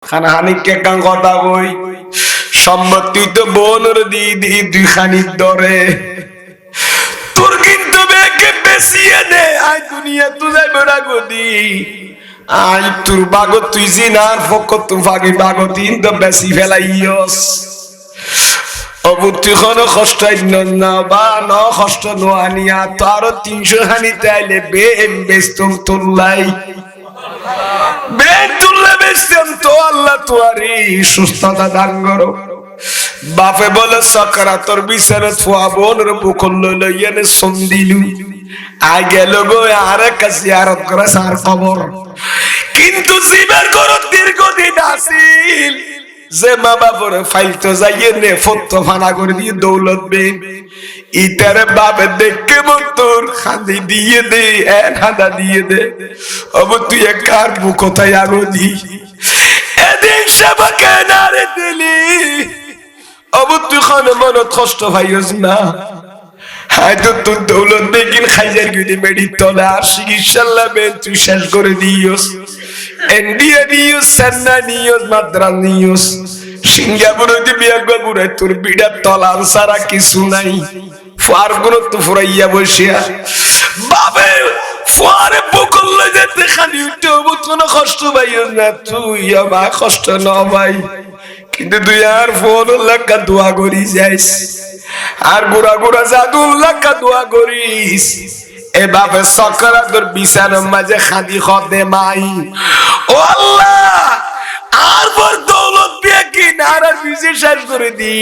খানা হানিকে কান কথা কই সম্মতি তো বোনর দিদি দুই খানিক ধরে তোর কিন্তু বেকে বেশিয়ে নে আই দুনিয়া তুই যাই বড়া গদি আই তোর বাগত তুই জিনার ফকত তুই ফাগি বাগত ইন্দো বেশি ফেলাইয়স অবুতি কোন কষ্ট না বা ন কষ্ট নোয়ানিয়া তো আরো 300 হানিতে আইলে বেম বেস্তম তুল্লাই বেম তুল্লা বেস্তম তো আল্লাহ তোয়ারি সুস্থতা দান করো বাপে বলে সাকারাতর বিচারে থুয়া বোনের বুকল লইয়ানে সন্দিলু আই গেল গো আরে কাছে আর করে সার খবর কিন্তু জীবের করত দীর্ঘদিন আসিল যে মা বাপরে ফাইলতো যাইয়ে নে ফটো ফানা করে দিয়ে দৌলত বে ইতারে বাপে দেখে মতর খান্দি দিয়ে দে খান্দা দিয়ে দে অব তুই এক কার বুক কোথায় আগো দি এদিন সবাকে নারে দিলি অব তুই খানে মনত কষ্ট ভাইস না হয়তো তোর দৌলত বেগিন খাইজার গিয়ে মেডির তলে আর চিকিৎসার লাভে তুই শেষ করে দিয়স India news Chennai news Madras news সিঙ্গাপুরে দিবি একবার ঘুরে তোর বিড়ার তলার সারা কিছু নাই ফার গুলো তো ফুরাইয়া বসিয়া বাবে ফুয়ারে বকল যেতে খালি উঠে কোনো কষ্ট পাইও না তুই আমার কষ্ট না ভাই কিন্তু তুই আর ফোন লাগার দোয়া করি যাইস আর গোড়া গোড়া জাদুর লাগা দোয়া করিস এ বাপে সকারাতর বিছানার মাঝে খাদি খদে মাই ও আল্লাহ আর বড় দৌলত দিয়ে কি নারা বিজে শেষ করে দি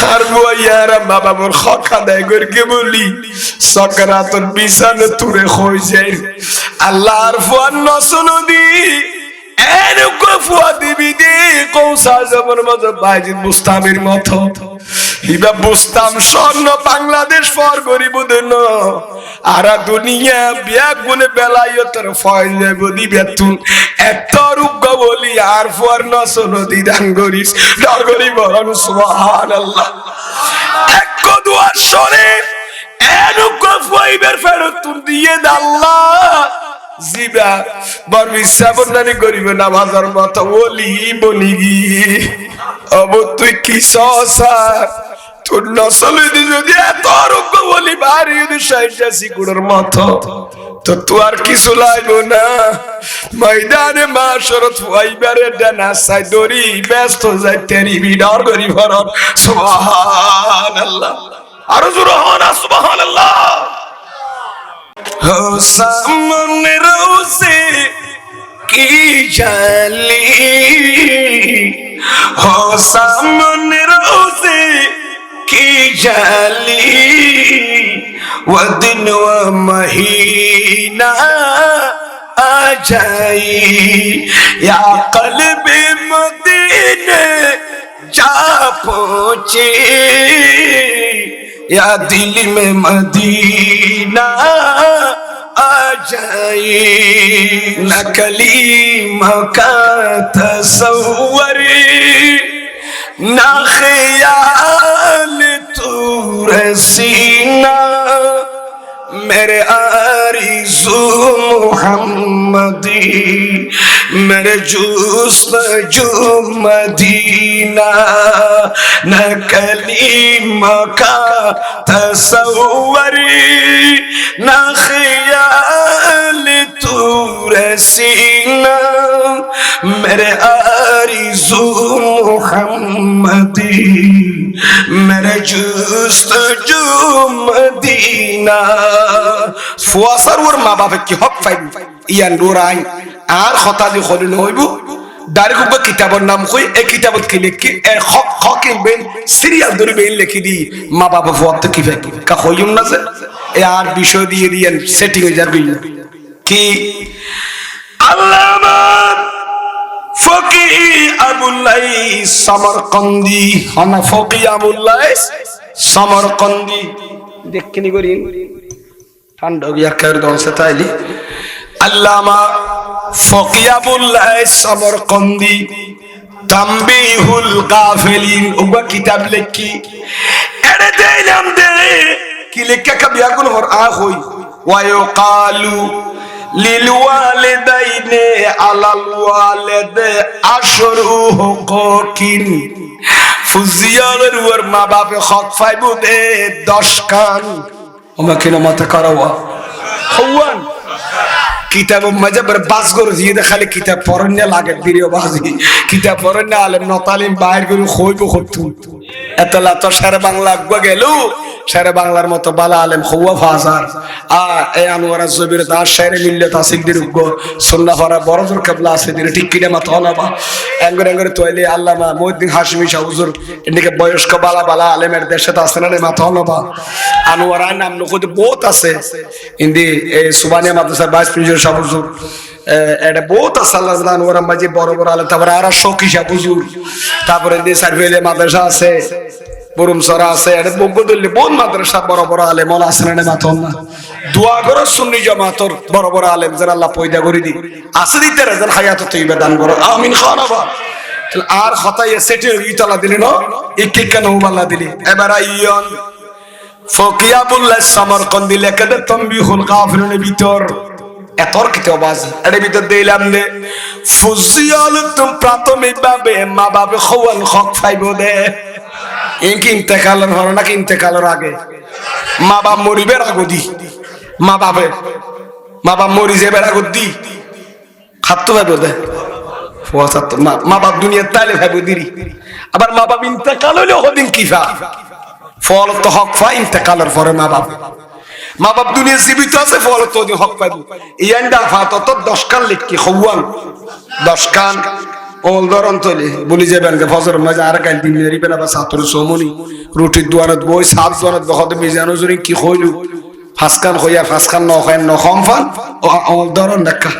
আর বইয়ারা বাবা মোর খকা দেয় করকে বলি সকারাতর বিছানা তুরে হই যায় আল্লাহর ফোন নসনো দি এরকম ফুয়া দিবি দি কৌশল জবর মতো বাইজিদ বুস্তামের মতো ইবা বুস্তাম স্বর্ণ বাংলাদেশ ফর গরিবদের ন আরা দুনিয়া বিয়া গুনে বেলায়তর ফয়লে বদি বেতুন এত রূপ বলি আর ফর নসন দিদান গরিস ডগরি বরন সুবহানাল্লাহ এক দোয়া শুনে এরকম ফুয়াইবের ফেরত তুই দিয়ে আল্লাহ জিবা বর বিশ্বাবন নানি গরিব নামাজের মতো বলি বলি গিয়ে অব তুই কি সসা তোর নসল যদি এত রোগ বলি বাড়ি যদি সাইজা শিকুড়ের মতো তো তুই আর কিছু লাগবো না ময়দানে মা শরৎ ফাইবারে ডানা সাই দড়ি ব্যস্ত যাই তেরি বিডর গরিব হরন সুবহানাল্লাহ আরো জোরে হন সুবহানাল্লাহ हो सामने रोज़े की जाली हो सामने रोज़े की जाली वो दिन वो महीना आ जाए या क़ल्बे मदीने जा पहुँचे या दिल में मदीना आ जाए न कलीमा का तसव्वुर न ख्याल तू रसीना मेरे आरिज़ू मुहम्मदी मेरे जुस्तजू मदीना न कलीमा का तसव्वुर न ख्याल तू रसीना मेरे आरिज़ू मुहम्मदी मेरे जुस्तजू मदीना ফুয়াসার ওর মা বাপে কি হক পাইব ইয়ান ডোরাই আর কথা দি খলি নইব ডাইরেক্ট উপ কিতাবের নাম কই এই কিতাবত কি লিখি এ হক হক বেন সিরিয়াল ধরে বেন লিখি দি মা বাবা ফুয়াত কি ফাই কা হইম না যে এ আর বিষয় দিয়ে দিয়েন সেটিং হয়ে যাবে কি আল্লামা ফকি আবুল্লাইস সামরকন্দি হানা ফকি আবুল্লাইস সামরকন্দি দেখনি করি ঠান্ডা গিয়া কার দনসে তাইলি আল্লামা ফকি আবুল্লাইস সামরকন্দি তামবিহুল গাফিলিন ওবা কিতাব লিখি এরে দিলাম দে কি লেখা কবি আগুন হর আ হই ওয়া ইয়াকালু লিল ওয়ালিদাইনে আলাল ওয়ালিদে আশরু হুকুকিন ফুজিয়ালের ওর মা বাপে হক পাইবো দে 10 কান ওমা কেন মাথা করাওয়া হওয়ান কিতাব মাজাবের বাসগর দিয়ে খালি কিতাব পড়ন না লাগে দিরিও বাজি কিতাব পড়ন না আলেম নতালিম বাইর করে হইব করতু এতলা তো সারা বাংলা গো গেল সারা বাংলার মতো বালা আলেম হওয়া ফাজার এই আনোয়ারা জবির দাস শায়রে মিল্লাত আসিকদের গো সুন্নাহ ফরা বড়জোর কেবলা আছে দিরে ঠিক কিনা মাথা হলাবা এঙ্গরে এঙ্গরে তোইলে আল্লামা মুহিদ্দিন হাশমি শাহ হুজুর এদিকে বয়স্ক বালা বালা আলেমের দেশে তো আছে না মাথা হলাবা আনোয়ারা নাম নখুদ বহুত আছে ইন্দি এই সুবানিয়া মাদ্রাসা ভাইস প্রিন্সিপাল শাহ হুজুর এটা বহুত আছে আল্লাহ আনোয়ারা মাঝে বড় বড় আলেম তারপরে আর শোকি শাহ হুজুর তারপরে দি সার্ভেলে মাদ্রাসা আছে বরুম সরা আছে এটা বগদুল্লি বহুত মাদ্রাসা বড় বড় আলেম ওলা আছে না মাথা না দোয়া করো সুন্নি জামাতর বড় বড় আলেম যারা আল্লাহ পয়দা করে দি আছে দিতে রাজন হায়াত তৈবা দান করো আমিন খানাবা আর হতাই সেটি ইতলা দিলি ন ইকি কেন হুমাল্লা দিলি এবার আইয়ন ফকিয়াবুল্লাহ সামরকন্দি লেখে তানবিহুল কাফিরুনের ভিতর এতর কিতাব আছে এর ভিতর দিলাম দে ফুজিয়াল তুম প্রাথমিকভাবে মা বাবা খওয়াল হক পাইবো দে ইনকি ইন্তেকালের হর নাকি ইন্তেকালের আগে মা বাপ মরিবের আগে দি মা বাপ মরি যাবার আগে দি খাদ্য পাইবো দে মা বাপ দুনিয়ার তাইলে ভাইবো দিরি আবার মা বাপ ইন্তেকাল হইলে হদিন কিফা ফল তো হক পাই ইন্তেকালের পরে মা বাপ দুনিয়া জীবিত আছে ফল তো হক পাইবো ইয়ান্ডা ফাতো তো 10 কান লিখকি খওয়ান 10 কান ওল দরন তলে বলি যাবেন কে ফজর মাঝে আর কাল দিন রিবেন আবার সাতর সোমনি রুটি দুয়ারত বই সাত দুয়ারত বহত মিজানো জুরি কি কইলু ফাসকান হইয়া ফাসকান ন হয় ন খমফান ওল দরন দেখা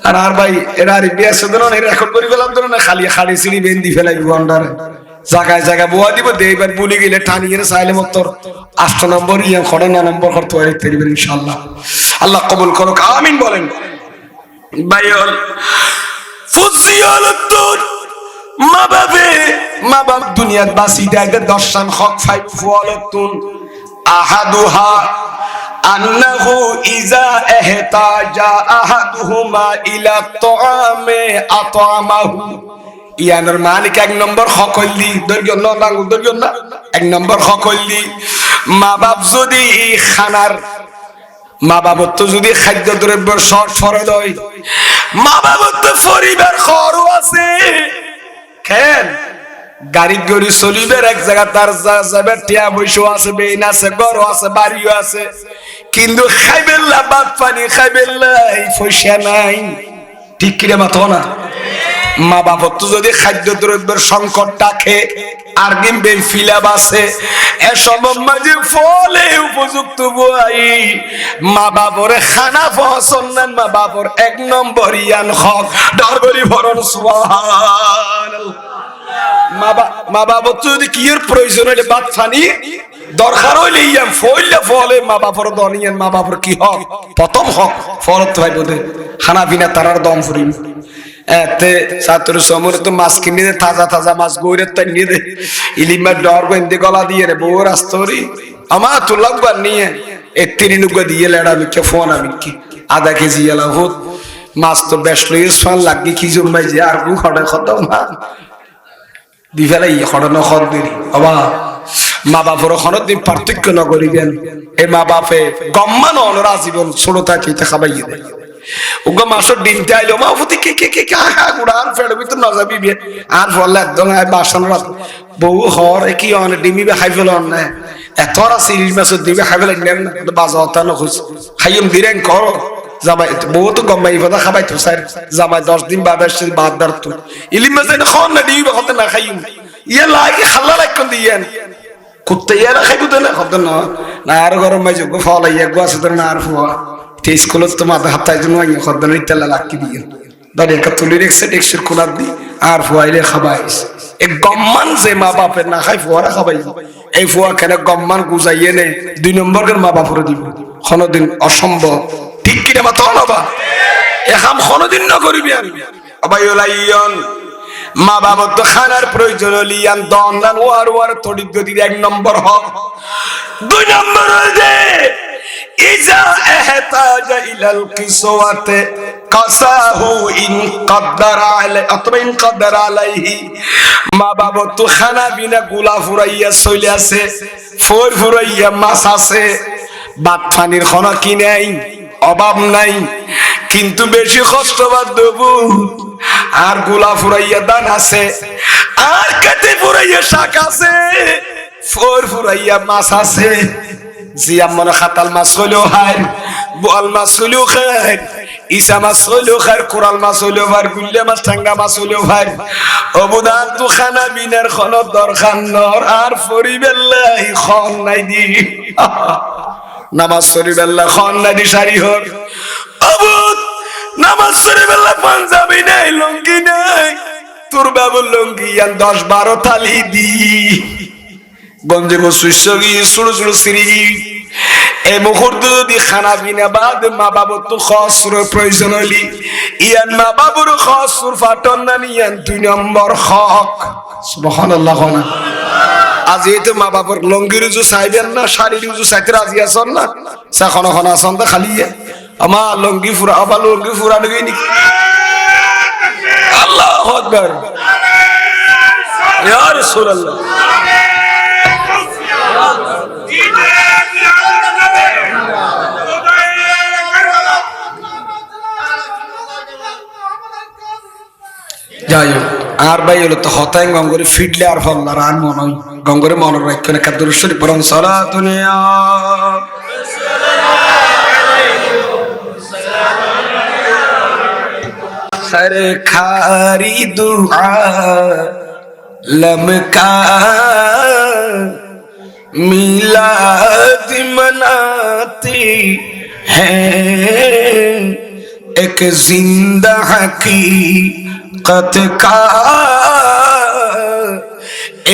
আর ভাই এরা রিবিয়া সদরন এর এখন করি গেলাম ধরন খালি খাড়ি সিঁড়ি বেন্দি ফেলাই গন্ডারে জায়গায় জায়গা বুয়া দিব দেইবার বলি গেলে টানিয়ে সাইলে মতর 8 নম্বর ইয়া 9 নম্বর করতে পারি তেরিবেন ইনশাআল্লাহ আল্লাহ কবুল করুক আমিন বলেন ভাইল ফুজিয়ালতুন মা বাপ দুনিয়ার বাসি দেয় 10 শান হক ফাই ফুয়ালতুন আহাদুহা আন্নাহু ইজা ইহতাজা আহাদুহুমা ইলা তাআমে আতামাহু ইয়ানোর মালিক 1 নম্বর হক হইলি দর্জন না দাঙ্গু দর্জন না 1 নম্বর হক হইলি মা বাপ যদি খানার মা বাবার তো যদি খাদ্য দ্রব্যের শর্ট ফরদ হয় মা বাবার তো পরিবার খরচ আছে কেন গাড়ি গড়ি চলিবার এক জায়গা তার যাবে টিয়া বৈশো আছে বেইন আছে ঘর আছে বাড়িও আছে কিন্তু খাইবেল্লা বাদ পানি খাইবেল্লা এই পয়সা নাই ঠিক কিরে মাথা না মা বাবার তো যদি খাদ্য দ্রব্যের সংকট থাকে আর গিমবে ফিলাব আছে এসব মাঝে ফলে উপযুক্ত বই মা বাবার খানা পছন্দ না মা বাবার 1 নম্বর ইয়ান হক দরগরি ভরণ সুবহানাল্লাহ মা বাবার তো যদি কিয়ের প্রয়োজন হলে বাদ ফানি দরকার হইলে ইয়াম ফইলে ফলে মা বাবার দনিয়ান মা বাবার কি হক প্রথম হক ফলত ভাই বলে খানা বিনা তারার দম ফুরিম এতে ছাত্র সমরে তো মাছ কিনে দে তাজা মাছ গইরে তাই নিয়ে দে ইলিমা ডর গেন্দে গলা দিয়ে রে বউ রাস্তরি আমার তো লাগবার নিয়ে এত্তিরি নুগা দিয়ে লেড়া মিকে ফোন আমি কি আধা কেজি এলা হোত মাছ তো বেশ লইয়ে সোয়াল লাগি কি জমাই যে আর গু খড়ে খতম না দি ফেলাই খড়ে ন খড় দিরি বাবা মা বাপর খড় দিন পার্থক্য ন করিবেন এ মা বাপে গম্মান অনরা জীবন ছোট থাকিতে খাবাইয়ে দেয় ওগো মাসর দিনতে আইলো মা ফুতি কে গুড়ার ফেড়ে ভিতর না যাবি আর বললে একদম বাসন রাত বউ হর কি অনেক ডিমি খাই ফেল না এতরা সিরিজ মাসর দিবে খাই ফেলে নেন না বাজা হতা না খুঁজ খাইম দিরেন কর জামাই বউ তো গম্মাই কথা খাবাই তো স্যার জামাই 10 দিন বাদ আসছে বাদ দার তো ইলিম মাসে না খন না ডিমি হতে না খাইম ইয়া লাগে খাল্লা লাইকন দিয়েন কুত্তে ইয়া খাইবো তো না হতে না আর গরম মাই যোগ ফল ইয়া গো আছে তো না আর ফুয়া স্কুলত তো মাথা হাতায় জন্য খদ্দানের ইত্যালা লাকি দিয়ে দাঁড়িয়ে একটা তুলি রেখছে ডেক্সের খোলার দি আর ফুয়াইলে খাবাইস এই গম্মান যে মা বাপের না খাই ফুয়ারা খাবাই এই ফুয়া কেন গম্মান গুজাইয়ে নে 2 নম্বরের মা বাপরে দিব কোনদিন অসম্ভব ঠিক কিনা মা তো না এখাম কোনদিন না করিবি আমি আবাইলাইয়ন মা বাবার তো খানার প্রয়োজন লিয়ান দন ওয়ার তড়িৎ গতির 1 নম্বর হক 2 নম্বর হয়ে ইজা ইহতাজা ইলাল কিসওয়াতে কাসাহু ইন কদ্দারা আলাই অথবা ইন কদ্দারা আলাইহি। মা বাবা তো খানা বিনা গুলা ফুরাইয়া চলে আছে, ফোর ফুরাইয়া মাছ আছে, ভাত পানির খানা কি নাই, অভাব নাই, কিন্তু বেশি কষ্ট বাদ দেবো। আর গুলা ফুরাইয়া দান আছে, আর কেটে ফুরাইয়া শাক আছে, ফোর ফুরাইয়া মাছ আছে। জিয়াম মনে খাতাল মাছ হলেও খায়, বোয়াল মাছ হলেও খায়, ইসা মাছ হলেও খায়, কোরাল মাছ হলেও খায়, গুল্লা মাছ ঠাঙ্গা মাছ হলেও খায়। অবদান তো খানা বিনার খন দরকার নর, আর ফরিবেল্লাই খন নাই দি নামাজ শরীফেল্লা খন নাই দি সারি হর অবুদ নামাজ শরীফেল্লা পাঞ্জাবি নাই, লঙ্গি নাই, তোর বাবুর লঙ্গি 10-12 থালি দি গঞ্জে শস্য গিয়ে ছোট ছোট সিঁড়ি। এই মুহূর্ত যদি খানা পিনা বাদ মা বাবুর তো খসর প্রয়োজন হলি, ইয়ান মা বাবুর খসর ফাটন না নিয়ান 2 নম্বর হক। সুবহানাল্লাহ। আজ এই তো মা বাবুর লঙ্গির উজু চাইবেন না, শাড়ির উজু চাইতে রাজি আছেন না, সাখন খন আছেন তো খালি আমার লঙ্গি ফুরা, আবার লঙ্গি ফুরা নেই নাকি? আল্লাহু আকবার, ইয়া রাসূলুল্লাহ। যাই হোক, আর ভাই হলো তো হতাই গঙ্গরে ফিটলে আর ফল্লার আর মনে হয় গঙ্গরে মনে রাখেন একটা দুরুশ্বরী পরম সারা দুনিয়া खर खारी दुआ लमका मिलाद मनाती है एक जिंदा हकीकत का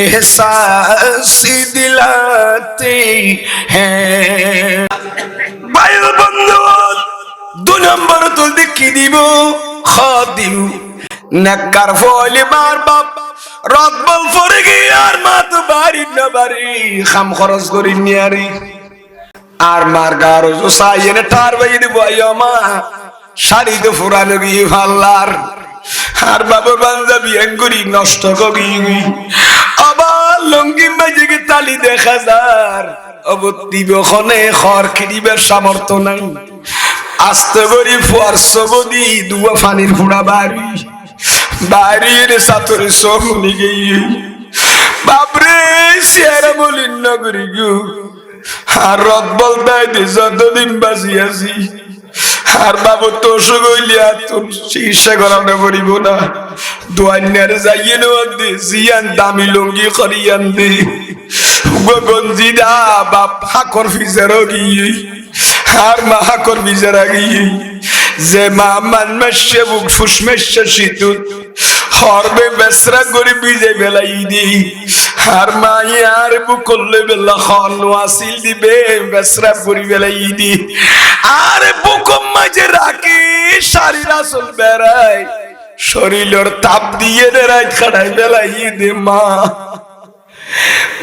एहसास दिलाती है। भाई बंधु 2 নম্বর তুল দেখি দিব খাদিম নেককার ফলে মার বাপ রাত বল পরে গিয়ার মা তো বাড়ি না বাড়ি খাম খরচ করি নিয়ারি আর মার গারো সাইনে টার বাই দিব আয়মা শাড়ি তো ফুরানো গিয়ে ভাল্লার আর বাবা বান্ধবী এঙ্গুরি নষ্ট করি আবার লঙ্গি মাঝে তালি দেখা যার অবতি বখনে খর খিদিবার সামর্থ্য নাই আস্তে করি ফুয়ার সবদি দুয়া ফানির ফুড়া বাড়ি বাড়ির সাতরে সমনি গিয়ে বাপরে সিয়ারা বলিন না করি গো আর রদ বলতাই দি যতদিন বাঁচি আছি আর বাবু তো সগলিয়া তোর চিকিৎসা করানো পড়িব না দোয়ান্যারে যাইয়ে নেওয়া দে জিয়ান দামি লঙ্গি করিয়ান দে গঞ্জি দা বাপ হাকর ফিজারও গিয়ে আর মা হাকর ফিজারা গিয়ে যে মা মান মেশে বুক ফুস মেশে শীতুন হরবে বেসরা করে বিজে বেলাই দি আর মা ইয়ার বুক করলে বেলা খন ওয়াসিল দিবে বেসরা পরি বেলাই দি আর বুকম মাঝে রাখি শাড়ি রাসল বেড়ায় শরীরের তাপ দিয়ে রাত খাড়াই বেলাই দে মা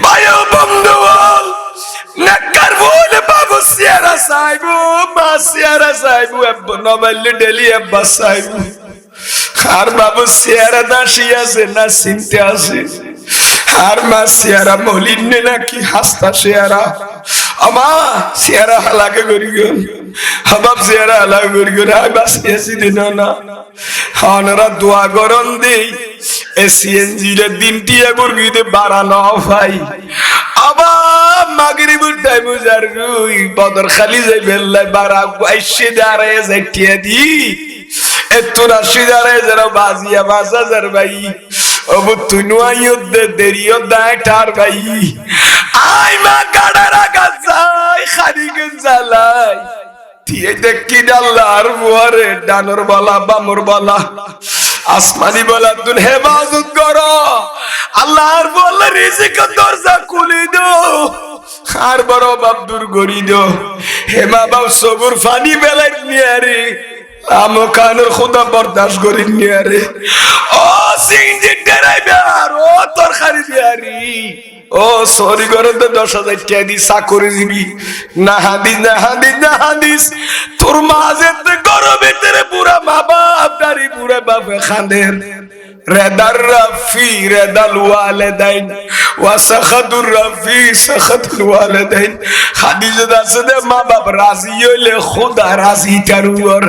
ভাইও বন্ধু নেককার বলে বাবু সিয়ারা সাইবু মা সিয়ারা সাইবু এব নবাইল ডেলি এব্বা সাইবু আর বাবু সিয়ারা দাসি আছে না চিনতে আছে আর মা সিয়ারা মলিন নাকি হাসতা সিয়ারা আমা সিয়ারা হালাকে করি গো হাবাব সিয়ারা হালাকে করি গো আই বাসিয়াছি দিন না হানরা দোয়া গরম দেই এসিএনজি রে দিনটি এগরগিতে বাড়ানো ভাই আবা মাগরিবুর টাইম যার রুই বদর খালি যাই বেল্লাই বাড়া আইসে দাঁড়ায় যাইটিয়া দি এত রাশি দাঁড়ায় যারা বাজিয়া বাসা যার ভাই অবু তুই নুয়াইয়দে দেরিও দায় ঠার ভাই আই মা গাড়ারা গাছাই খারিকে জ্বালাই দিয়ে দেখি আল্লাহর মুহারে ডানর বলা বামর বলা আসমানি বলা তুই হেফাজত করো আল্লাহর বলা রিজিক দরজা খুলে দাও আর বড় বাবদুর গড়ি দাও হে মা বাপ সবুর ফানি বেলাই নিয়ে রে আমকানোর খোদা বরদাস্ত করি নিয়ে রে ও সিএনজি ড্রাইভার, ও তরকারি বিহারি, ও সরি করে তো 10,000 টাকা দি চাকরি দিবি না হাদিস না হাদিস না হাদিস। তোর মাঝে গরমে তেরে বুড়া মা বাপ দাঁড়ি বুড়া বাপে খাঁদের রেদার রাফি রেদাল ওয়ালিদাইন ওয়া সাখাতুর রাফি সাখাতুল ওয়ালিদাইন। হাদিসে আছে যে মা বাপ রাজি হইলে খোদা রাজি তারুর,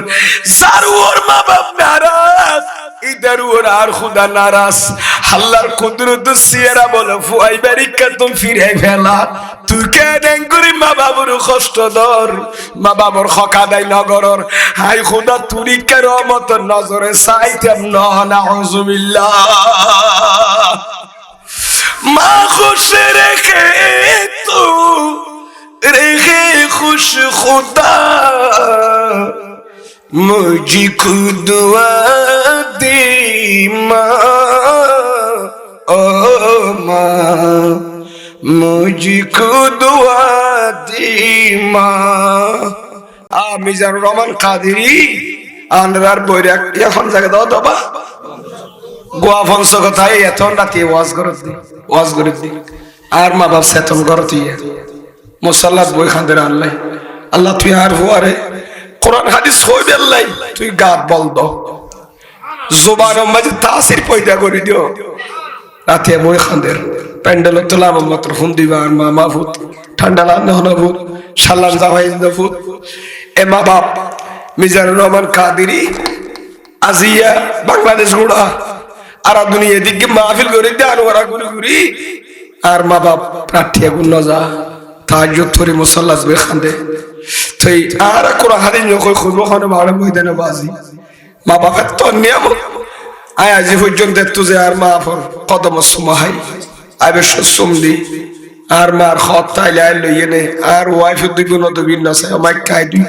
জারুর মা বাপ নারাজ ইদার ওর আর খোদা নারাজ। আল্লাহর কুদরত সিয়ারা বলে ফুয়াই বারিকা তুমি ফিরে ফেলা, তুই কেন করি মা বাবুর কষ্ট দর, মা বাবুর হকা দেয় নগরর। হাই খোদা তুই কে রহমত নজরে চাইতাম নাউজুবিল্লাহ। মা খুশ রেখে তু রেখে খুশ খুদা, मुझको दुआ दे माँ, ओ माँ मुझको दुआ दे माँ। মিজানুর রহমান কাদেরী আন্ডার বইরা এখন জায়গা দাও বাবা গোয়া ফংস কথাই এতন রাতে ওয়াজ করে দি আর মা বাপ সেতন করতি মুসাল্লাত বই খান্দের আল্লাহ আল্লাহ তুই আর হুয়ারে কোরআন হাদিস কইবে আল্লাহ তুই গাত বল দো জুবানের মাঝে তাসির পয়দা করে দিও। রাতে বই খান্দের প্যান্ডেল তোলা মাত্র ফোন দিবা আর মা মাহফুত ঠান্ডা লাগলে হনবুত সালাম জামাই নফুত। এ মা বাপ মিজানুর রহমান কাদেরী আজিয়া বাংলাদেশ গোড়া আর দুনিয়া দিকে মাহফিল করে দে আর ওরা ঘুরি ঘুরি আর মা বাপ প্রার্থী গুণ যা তাহাজ্জুদ করে মুসাল্লাত বই খান্দে তুই আর কোরআন হাদিস নকই খুলবো খানে মারে ময়দানে বাজি মা বাপের তো নিয়ামত আয় আজি পর্যন্ত তুই আর মা ফর কদম সুমাহাই আবে সুমদি আর মার খত তাইলে লইয়ে নে আর ওয়াইফ দুই গুণ তো বিন আছে আমায় কাই দুই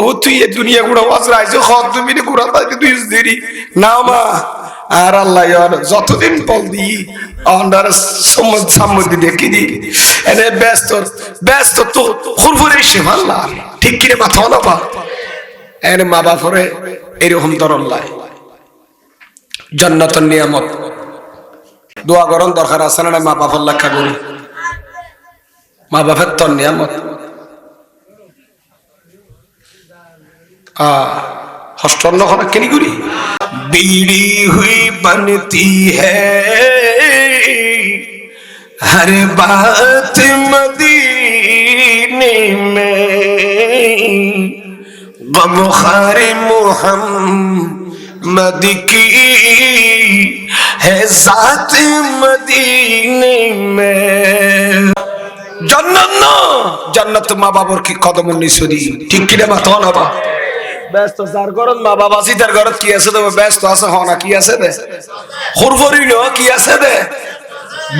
ও তুই এই দুনিয়া গুড়া ওয়াজ রাইছে খত দুই মিনে গুড়া তাইতে তুই দেরি না মা আর আল্লাহ যতদিন বল দি আন্ডার সম্মতি দেখি দি এনে ব্যস্ত তো খুরফুরে শেফ আল্লাহ ঠিক কিরে মাথা না পা এনে মা বাপরে এরকম দরল্লাহ জান্নাতুন নিয়ামত দোয়া করন দরকার আছে না মা বাপর লেখা করি মা বাপের তো নিয়ামত হস্টন্ন খানা কেনি করি बीड़ी हुई बनती है हर बात मदीने में गमखार मोहम्मद की है जात मदीने में। जन्नत ना जन्नत माँ बाबर की कदम निसुरी ठीक किने माथो ना बा ব্যস্ত যার ঘরত মা বাবা আছে তার ঘরত কি আছে তবে ব্যস্ত আছে হনা কি আছে দে খুরফরি ন কি আছে দে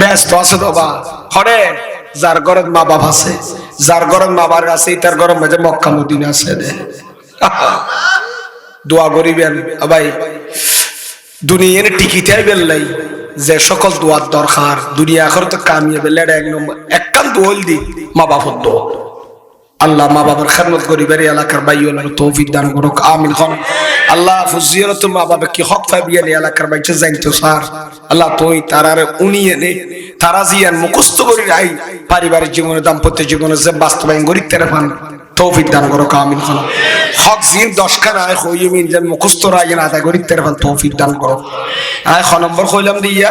ব্যস্ত আছে তো বা হরে যার ঘরত মা বাবা আছে যার ঘরত মা বাবা আছে তার ঘরের মধ্যে মক্কা মদিনা আছে দে দোয়া করিবেন ভাই দুনিয়ার টিকিটাই বেললাই যে সকল দোয়ার দরকার দুনিয়া আখিরাতে কামিয়াবে লেডা এক নম্বর এক কান দোল দি মা বাবার দোয়া আল্লাহ মা বাবার খেদমত করিবার এলাকার বাইওয়ালার তৌফিক দান করুক আমিন খান। আল্লাহ ফুজিয়ারত মা বাবা কি হক পাবিয়ালি এলাকার বাইচে জানতো স্যার আল্লাহ তুই তারারে উনিয়ে নে তারা জিয়ান মুখস্থ করি রাই পারিবারিক জীবনে দাম্পত্য জীবনে যে বাস্তবায়ন করি তেরে পান তৌফিক দান করুক আমিন খান। হক জিন 10 খান আয় কইমিন যেন মুখস্থ রাই না আদায় করি তেরে পান তৌফিক দান করুক। আয় খ নম্বর কইলাম দিয়া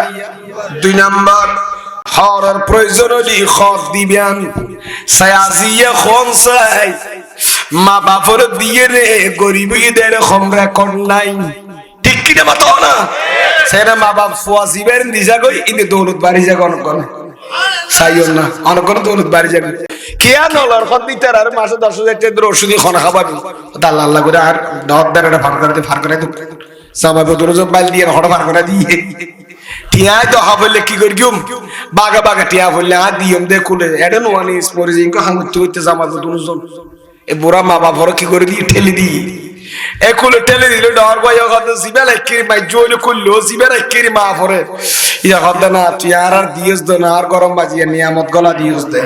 2 নম্বর হওয়ার প্রয়োজন হলে খত দিবেন সায়াজিয়া খনসাই মা বাপর দিয়ে রে গরিবীদের কম রেকর্ড নাই ঠিক কিনা মাতো না সেরা মা বাপ ফুয়াজিবের নিজা গই ইনি দৌলত বাড়ি যা কোন কোন সাইও না অনকন দৌলত বাড়ি যাবে কিয়া নলর খত দিতে আর মাসে 10,000 টাকা ওষুধি খানা খাবাবি আল্লাহ আল্লাহ করে আর দর দাঁড়াটা ফার করে দে সামা বদর জব বাল দিয়ে হড় ফার করে দিয়ে টিয়াই তো হাবলে কি করি গিম বাগা বাগা টিয়া বললে আ দিয়ম দে কুলে এডে নোয়ানি স্পোরিজিং কো হাঙ্গ তুইতে জামা গো দুজন এ বুড়া মা বাপ ভর কি করে দি ঠেলি দি এ কুলে ঠেলি দিলে ডর গয় গদ জিবেল কি মাই জোলে কুললো জিবেল কি মা ভরে ইয়া গদ না তুই আর দিয়স দ না আর গরম বাজিয়া নিয়ামত গলা দিয়স দে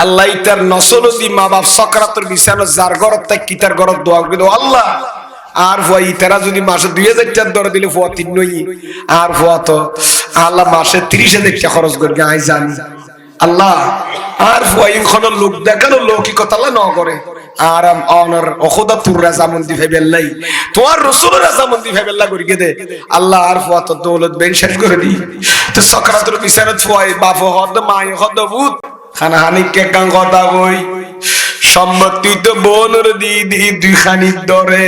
আল্লাহ ইতার নসল দি মা বাপ সাকরাতুল বিছানা জার গরত তা কিতার গরত দোয়া করি আল্লাহ আর ফুয়া তারা যদি মাসে 2000 টাকা ধরে দিলে ফুয়া 3 নই আর ফুয়া তো আল্লাহ মাসে 30,000 টাকা খরচ করবে আই জানি আল্লাহ আর ফুয়া ইনখন লোক দেখানো লৌকিকতা আল্লাহ ন করে আর অনর অখোদা তুর রাজামন্দি ফেবেল্লাই তোমার রাসূলের রাজামন্দি ফেবেল্লা করি গে দে আল্লাহ আর ফুয়া তো দৌলত বেন শেষ করে দি তো সাকরাতুল বিসারাত ফুয়া বাপ হদ মাই হদ ভূত খানা হানি কে কাং কথা কই সম্মতি তো বোনর দি দি দুই খানি ধরে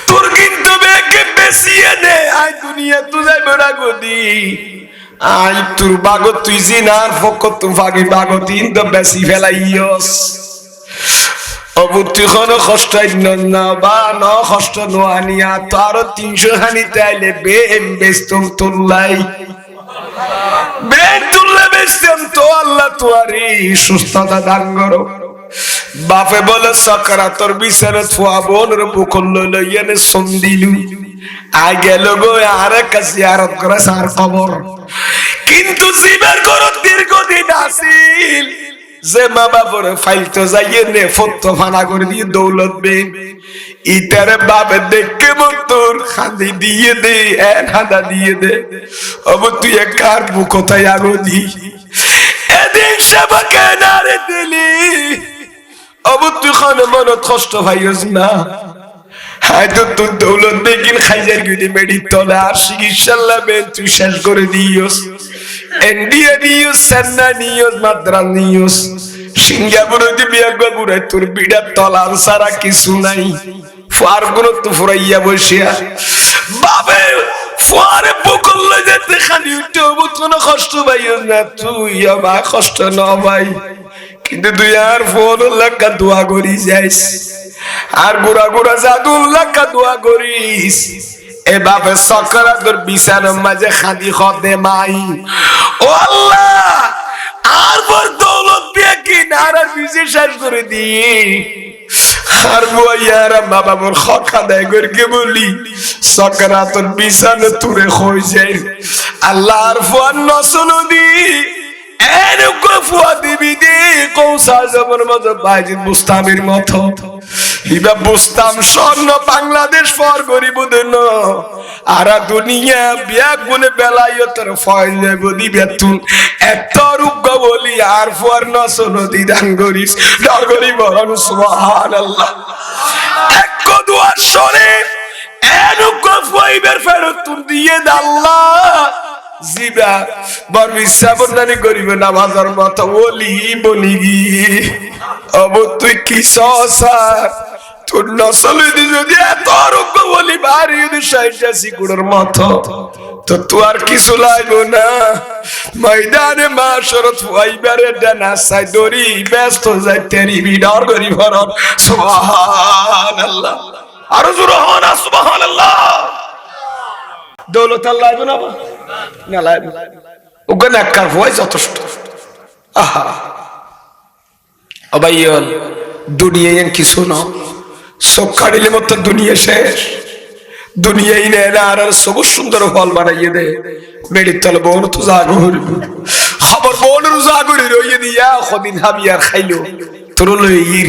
তোর কিন্তু বেকে বেশিয়ে নে আই দুনিয়া তুই যাই বড়া গদি আই তোর বাগত তুই জিনার ফকত তুই ফাগি বাগত ইন তো বেশি ফেলাইয়স অবুতি কোন কষ্ট না বা ন কষ্ট নোয়ানিয়া তার 300 হানি তাইলে বেম বেস্তম তুল্লাই বেম তুল্লা বেস্তম তো আল্লাহ তোয়ারি সুস্থতা দান করো বাপে বলে সাকরাতর বিছানা থুয়া বোনের বুকল লইয়ানে সন্দিলু আই গেল গো আর কাজিয়ারত করে সার খবর কিন্তু জীবের ঘর দীর্ঘদিন আসিল যে মা বাবার ফাইল তো যাইয়ে নে ফটো ফানা করে দিয়ে দৌলত বে ইতারে বাপে দেখে মতর খান্দি দিয়ে দে এক হাদা দিয়ে দে অব তুই এক কার বুকতায় আগো দি এদিন সবাকে নারে দিলি অব তুই খানে মনত কষ্ট ভাইস না হয়তো তোর দৌলত বেগিন খাইজার গিয়ে মেডি তলে আর চিকিৎসার লাভে তুই শেষ করে দিওস India news Chennai news Madras news সিঙ্গাপুরে দিবি একবার বুড়াই তোর বিড়ার তলার সারা কিছু নাই ফার গুলো তো ফুরাইয়া বসিয়া বাবে ফুয়ারে বকল যেতে খালি উঠে কোনো কষ্ট পাইও না তুই আমার কষ্ট না ভাই কিন্তু তুই আর ফোন লাগা দোয়া করি যাইস আর গোড়া গোড়া জাদুর লাগা দোয়া করিস এ বাপে সাকরাতুর বিছানার মাঝে খাদি খদে মাই ও আল্লাহ আর বড় দৌলত দিয়ে কি নারা বিজে শেষ করে দি আর বইয়ারা বাবা মোর খকা দেয় করকে বলি সাকরাতুর বিছানা তুরে হই যায় আল্লাহ আর ফোন নসনো দি এরকম ফুয়া দিবি দি কৌসার জবর মতো বাইজিদ বুস্তামের মতো ইবা বুস্তাম স্বর্ণ বাংলাদেশ ফর গরিব দেন আর দুনিয়া বিয়া গুনে বেলায়তর ফয়লে বদি বেতুন এত রূপ বলি আর ফর নসন দিদান গরিস ডর গরি বরং সুবহানাল্লাহ এক দুয়ার শোনে এরকম ফুয়াইবের ফেরত তুই দিয়ে আল্লাহ জিবা বরবি সাবনানি করিবে নামাজের মতো ওলি বনি গি অব তুই কি সসার তোর নসল যদি এত রোগ বলি বাড়ি যদি সাইজাসি গুড়ের মতো তো তুই আর কিছু লাগবো না ময়দানে মাশরত ফাইবারে ডানা সাই দরি ব্যস্ত যাই তেরি বিডর করি ভরন সুবহানাল্লাহ আর জোরে হন সুবহানাল্লাহ দৌলত আল্লাহ না না লাই ওখানে একটা ভয় যথেষ্ট আহা অবাইয়ল দুনিয়ায় কিছু না সব কাটিলে মতো দুনিয়া শেষ দুনিয়াই নেয় না আর সবুজ সুন্দর ফল বানাইয়ে দে মেডির তলে বোন তো জাগর খবর বোনের জাগরি রইয়ে দিয়া কদিন হাবিয়ার খাইলো তোর লইর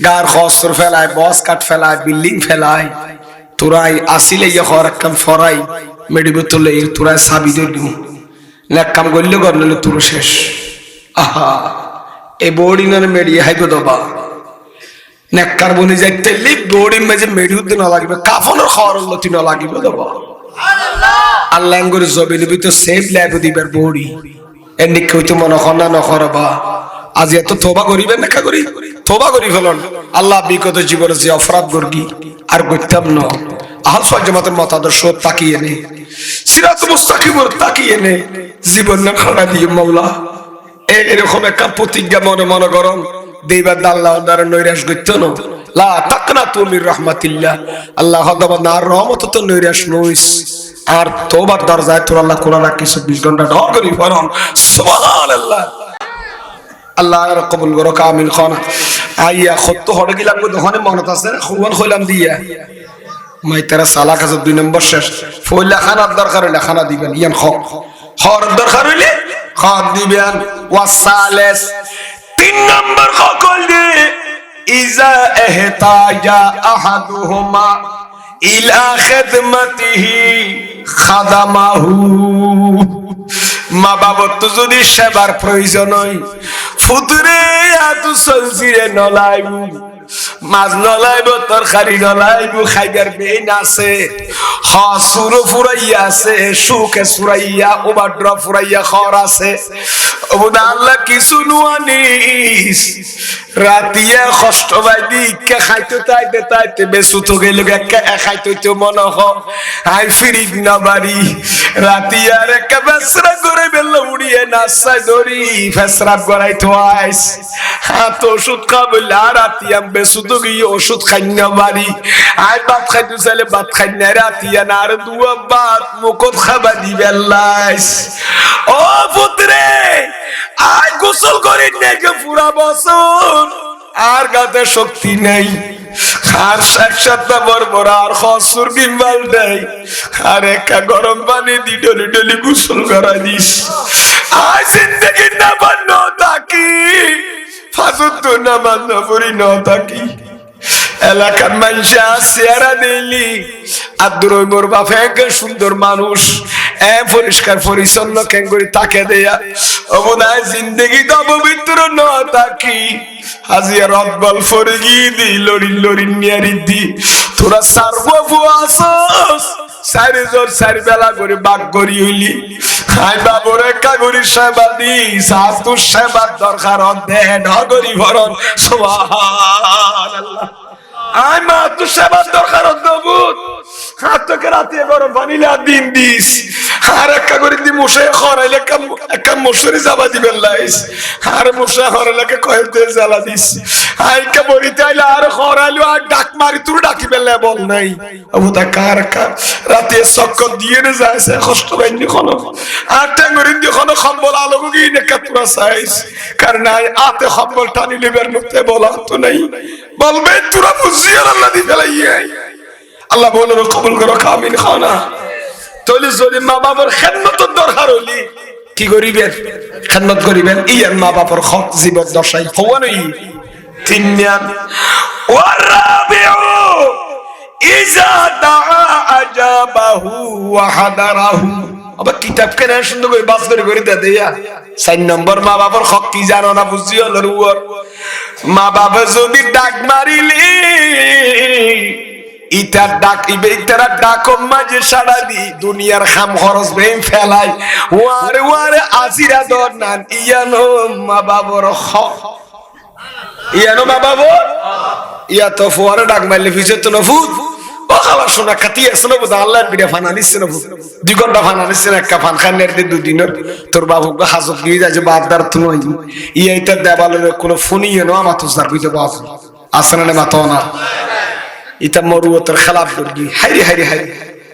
গার খসর ফেলায় বস কাট ফেলায় বিল্ডিং ফেলায় তোরাই আসিলে ইয়ে হওয়ার কাম ফরাই মেডিবো তোলে তোরাই সাবি দিবি না কাম করলে করলে তোর শেষ আহা এ বোর্ডিনার মেডি হাইগো দবা নেককার বনি যাইতে লি বোর্ডিং মাঝে মেডি উদ্দিন লাগবে কাফনের খাওয়ার উন্নতি না লাগিব দবা আল্লাহ করে জবিন বিতো সেফ লাইফ দিবার বোর্ডি এন্ড কইতো মন খনা ন করবা আজ এত তওবা করিবেন না করি তওবা করি ফেলন আল্লাহ বিগত জীবনে যে অপরাধ করগি আর করতাম না আহল সুন্নাত জামাতের মতাদর্শ তাকিয়ে নে সিরাত মুস্তাকিমের তাকিয়ে নে জীবন না খানা দিয়ে মাওলা এরকম একটা প্রতিজ্ঞা মনে মনে গরম দেইবার আল্লাহ দ্বারা নৈরাশ করতে না লা তাকনাতু মির রাহমাতিল্লাহ আল্লাহ দাবার রহমত তো নৈরাশ নইস আর তওবার দরজায় তোর আল্লাহ কোরআন 24 ঘন্টা ঢল করি ফরম সুবহানাল্লাহ আল্লাহ কবুল করো আমিন খান আইয়া কত হড়ে গিলাম দোকানে মনত আছে খুবন কইলাম দিয়া মাই তারা সালা কাজ 2 নম্বর শেষ ফয়লা খানার দরকার হইলে খানা দিবেন ইয়ান হর দরকার হইলে খাদ দিবেন ওয়াসালেস 3 নম্বর কল দি ইজা ইহতাজা আহাদুহুমা ইলা খিদমাতিহি খাদামাহু। মা বাবার তো যদি সেবার প্রয়োজন হয়, ফুতুরে এত চলছিরে নলাইব, মাছ নলাইব, তরকারি নলাইব, খাইবার বেইন আছে, হাসুর ফুরাইয়া আছে, সুখে ফুরাইয়া, ওবাড্র ফুরাইয়া খর আছে। ওবুদা আল্লাহ কিছু নুয়ানিস রাতিয়া কষ্ট বাইদি কে খাইতে তাইতে তাইতে বেসু তো গেল কে খাইতে তো মনে হ আই ফিরি না বাড়ি রাতিয়ার কে বেসরা করে বেল উড়িয়ে নাসাই দড়ি ফেসরা গড়াই তো আইস হাত ওষুধ খাবল আর রাতিয়াম বেসু তো গিয়ে ওষুধ খাই না বাড়ি আই ভাত খাইতে চাইলে ভাত খাই না রাতিয়া না আর দুয়া ভাত মুখত খাবা দিবে লাইস। ও পুত্রে আই গোসল করি নাকি পুরা বছর আর গাতে শক্তি নেই, আর এক সপ্তাহ বরবর আর খসুর কিম্বাল দেয়, আর একা গরম পানি দি ডলি ডলি গোসল করা দিস। আজ জিন্দগি না বান্ন থাকি, ফাজুর তো না বান্ন পড়ি ন থাকি। এলাকার মানুষে চেহারা দিলি আর দূর মোর বাপে সুন্দর মানুষ পরিষ্কার পরিচ্ছন্ন কেন করে তাকে দেয়া অবদায় জিন্দগি তো পবিত্র ন থাকি। হাজিয়া রব্বাল ফরে গিয়ে দি লড়ি লড়ি নিয়ারি দি তোরা সারবো আসস সারি জোর সারি বেলা করে বাগ করি হইলি। হাই বাবরে কাগরি সেবা দি সাতু সেবার দরকার দে নগরী ভরণ সুবহানাল্লাহ। আই মা তো সেবার দরকার দবুত হাত তোকে রাতে গরম পানি লা দিন দিস আর একটা করে দি মশাই খরাইলে একটা মশারি যাবা দিবেন লাইস আর মশা খরাইলে কয়েকতে জ্বালা দিস আইকা বলিতে আইলে আর খরাইলো আর ডাক মারি তুই ডাকি বেলে বল নাই অবতা কার কার রাতে চক্কর দিয়ে নে যাইছে কষ্ট বাইনি কোনো আর টাঙ্গরিন দি কোনো খম্বল আলো গি নে কাতুরা সাইস কারণ আই আতে খম্বল টানি লিবের মতে বলা তো নাই বলবে তোরা বুঝিয়ে আল্লাহ দি ফেলাই আল্লাহ বলেন কবুল করো আমিন খানা। তাহলে যদি মা বাবার খেদমতের দরকার হলি কি করিবেন? খেদমত করিবেন ইয়ার মা বাবার হক জীবন দশাই হওয়ানই তিন নিয়ান ওয়ারাবিউ ইজা দাআ আজাবাহু ওয়া হাদারাহু। আবার কিতাব কেন সুন্দর করে বাস করে দেয়া 4 নম্বর মা বাবার হক কি জানো না বুঝিও লরুয়ার মা বাবা যদি ডাক মারিলি ইতার ডাক ইবে ইতারা ডাকম মাঝে সাড়া দি দুনিয়ার খাম খরচ বেম ফেলাই ওয়ারে ওয়ারে আজিরা দর নান ইয়ানো মা বাবার হক ইয়ানো মা বাবার ইয়া তো ফুয়ারে ডাক মারলে ফিজে তো না ফুট ও খালা শোনা কাটি আসলো বুদা আল্লাহ বিড়া ফানা নিচ্ছে না ফুট 2 ঘন্টা ফানা নিচ্ছে না একটা ফান খানের দি 2 দিনের তোর বাবুকে হাজত দিয়ে যায় যে বাপদার তুই ইয়া ইতার দেবালের কোনো ফোনই এনো আমার তো যার বুঝে বাপ আসনা না মাতো না ইতা মরুয়তের খেলাফ করবি হাইরে হাইরে হাইরে